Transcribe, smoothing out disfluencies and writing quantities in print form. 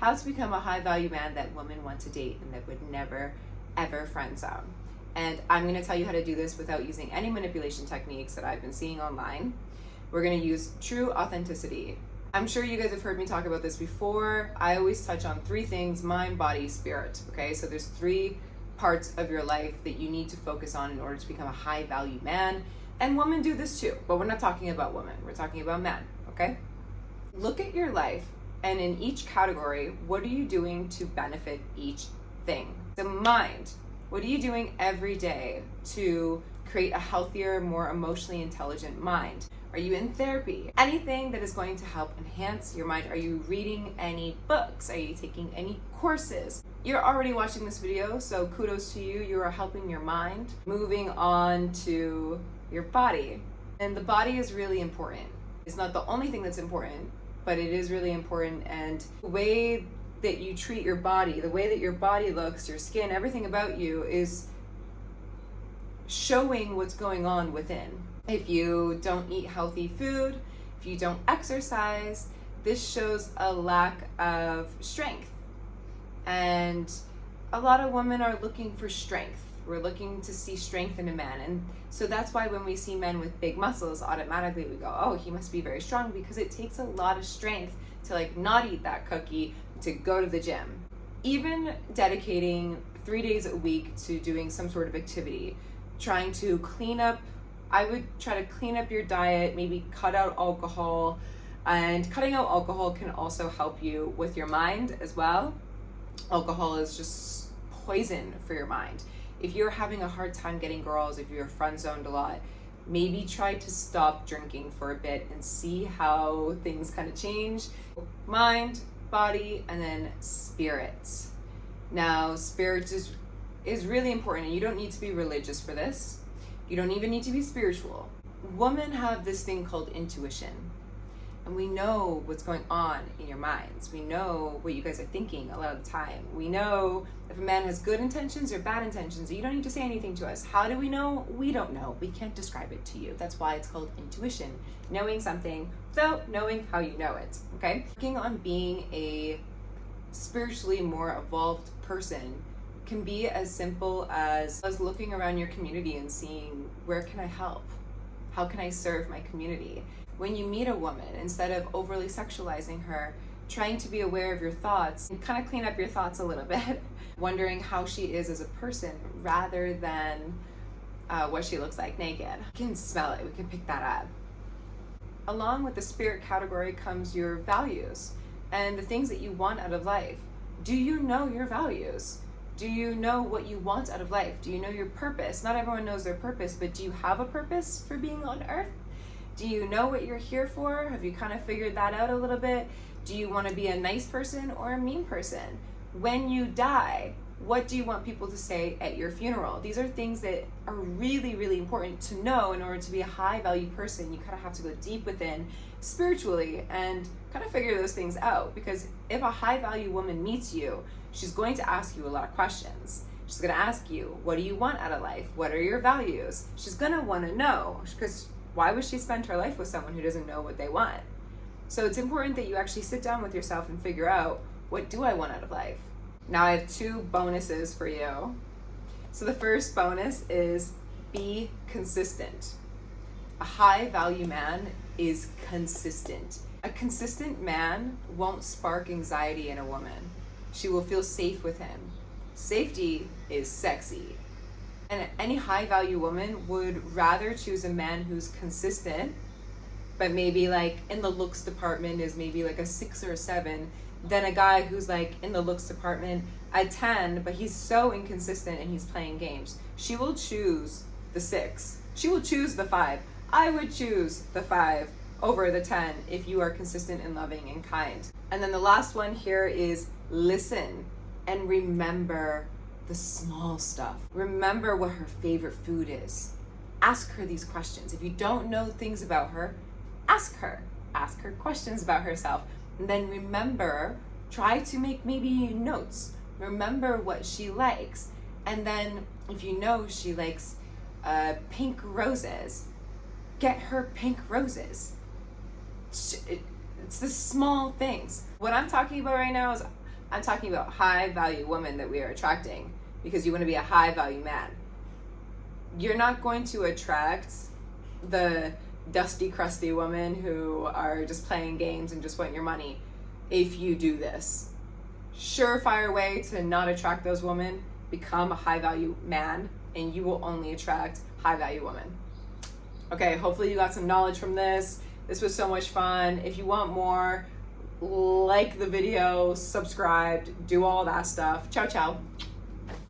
how to become a high value man that women want to date and that would never, ever friend zone. And I'm going to tell you how to do this without using any manipulation techniques that I've been seeing online. We're going to use true authenticity. I'm sure you guys have heard me talk about this before. I always touch on 3 things: mind, body, spirit. Okay, so there's 3 parts of your life that you need to focus on in order to become a high value man. And women do this too, but we're not talking about women. We're talking about men, okay? Look at your life, and in each category, what are you doing to benefit each thing? The mind, what are you doing every day to create a healthier, more emotionally intelligent mind? Are you in therapy? Anything that is going to help enhance your mind. Are you reading any books? Are you taking any courses? You're already watching this video, so kudos to you. You are helping your mind. Moving on to your body. And the body is really important. It's not the only thing that's important, but it is really important. And the way that you treat your body, the way that your body looks, your skin, everything about you is showing what's going on within. If you don't eat healthy food, if you don't exercise, this shows a lack of strength. And a lot of women are looking for strength. We're looking to see strength in a man. And so that's why when we see men with big muscles, automatically we go, oh, he must be very strong, because it takes a lot of strength to like not eat that cookie, to go to the gym. Even dedicating 3 days a week to doing some sort of activity, trying to clean up, I would try to clean up your diet, maybe cut out alcohol. And cutting out alcohol can also help you with your mind as well. Alcohol is just poison for your mind. If you're having a hard time getting girls, if you're friend zoned a lot, maybe try to stop drinking for a bit and see how things kind of change. Mind, body, and then spirit. Now, spirit is really important, and you don't need to be religious for this. You don't even need to be spiritual. Women have this thing called intuition, and we know what's going on in your minds. We know what you guys are thinking a lot of the time. We know if a man has good intentions or bad intentions. You don't need to say anything to us. How do we know? We don't know. We can't describe it to you. That's why it's called intuition. Knowing something without knowing how you know it, okay? Working on being a spiritually more evolved person can be as simple as looking around your community and seeing, where can I help? How can I serve my community? When you meet a woman, instead of overly sexualizing her, trying to be aware of your thoughts and kind of clean up your thoughts a little bit, wondering how she is as a person rather than what she looks like naked. We can smell it, we can pick that up. Along with the spirit category comes your values and the things that you want out of life. Do you know your values? Do you know what you want out of life? Do you know your purpose? Not everyone knows their purpose, but do you have a purpose for being on earth? Do you know what you're here for? Have you kind of figured that out a little bit? Do you want to be a nice person or a mean person? When you die, what do you want people to say at your funeral? These are things that are really, really important to know in order to be a high value person. You kind of have to go deep within spiritually and kind of figure those things out, because if a high value woman meets you, she's going to ask you a lot of questions. She's going to ask you, what do you want out of life? What are your values? She's going to want to know, because why would she spend her life with someone who doesn't know what they want? So it's important that you actually sit down with yourself and figure out, what do I want out of life? Now I have 2 bonuses for you. So the first bonus is be consistent. A high value man is consistent. A consistent man won't spark anxiety in a woman. She will feel safe with him. Safety is sexy. And any high value woman would rather choose a man who's consistent, but maybe like in the looks department is maybe like a 6 or a 7, than a guy who's like in the looks department a 10, but he's so inconsistent and he's playing games. She will choose the 6. She will choose the 5. I would choose the 5 over the 10 if you are consistent and loving and kind. And then the last one here is listen and remember the small stuff. Remember what her favorite food is. Ask her these questions. If you don't know things about her, ask her. Ask her questions about herself. And then remember, try to make maybe notes. Remember what she likes. And then if you know she likes pink roses, get her pink roses. It's the small things. What I'm talking about right now is I'm talking about high value women that we are attracting, because you want to be a high value man. You're not going to attract the dusty, crusty women who are just playing games and just want your money if you do this. Surefire way to not attract those women: become a high value man, and you will only attract high value women. Okay, hopefully you got some knowledge from this. This was so much fun. If you want more, like the video, subscribe, do all that stuff. Ciao, ciao.